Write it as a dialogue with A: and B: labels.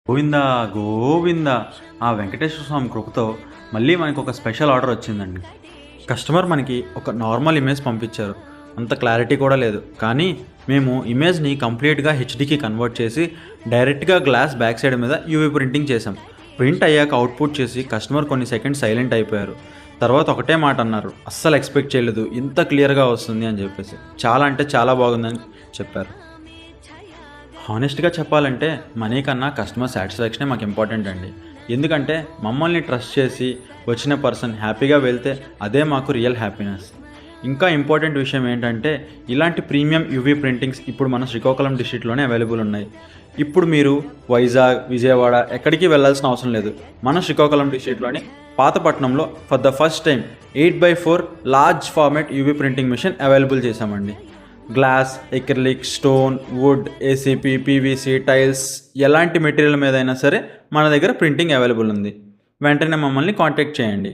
A: గోవిందా గోవిందా ఆ వెంకటేశ్వర స్వామి కృపతో మళ్ళీ మనకు ఒక స్పెషల్ ఆర్డర్ వచ్చిందండి. కస్టమర్ మనకి ఒక నార్మల్ ఇమేజ్ పంపించారు. అంత క్లారిటీ కూడా లేదు, కానీ మేము ఇమేజ్ని కంప్లీట్గా హెచ్డీకి కన్వర్ట్ చేసి డైరెక్ట్గా గ్లాస్ బ్యాక్ సైడ్ మీద యూవీ ప్రింటింగ్ చేసాం. ప్రింట్ అయ్యాక అవుట్పుట్ చేసి కస్టమర్ కొన్ని సెకండ్స్ సైలెంట్ అయిపోయారు. తర్వాత ఒకటే మాట అన్నారు, అస్సలు ఎక్స్పెక్ట్ చేయలేదు ఇంత క్లియర్గా వస్తుంది అని చెప్పేసి. చాలా అంటే చాలా బాగుందని చెప్పారు. హానెస్ట్గా చెప్పాలంటే మనీ కన్నా కస్టమర్ సాటిస్ఫాక్షనే మాకు ఇంపార్టెంట్ అండి. ఎందుకంటే మమ్మల్ని ట్రస్ట్ చేసి వచ్చిన పర్సన్ హ్యాపీగా వెళ్తే అదే మాకు రియల్ హ్యాపీనెస్. ఇంకా ఇంపార్టెంట్ విషయం ఏంటంటే ఇలాంటి ప్రీమియం యూవీ ప్రింటింగ్స్ ఇప్పుడు మన శ్రీకాకుళం డిస్ట్రిక్ట్లోనే అవైలబుల్ ఉన్నాయి. ఇప్పుడు మీరు వైజాగ్, విజయవాడ ఎక్కడికి వెళ్ళాల్సిన అవసరం లేదు. మన శ్రీకాకుళం డిస్ట్రిక్ట్లోని పాతపట్నంలో for the first time 8x4 large format UV printing machine available చేశామండి. Glass, acrylic, stone, wood, ACP, PVC, tiles ఎలాంటి మెటీరియల్ మీద అయినా సరే మన దగ్గర ప్రింటింగ్ అవైలబుల్ ఉంది. వెంటనే మమ్మల్ని కాంటాక్ట్ చేయండి.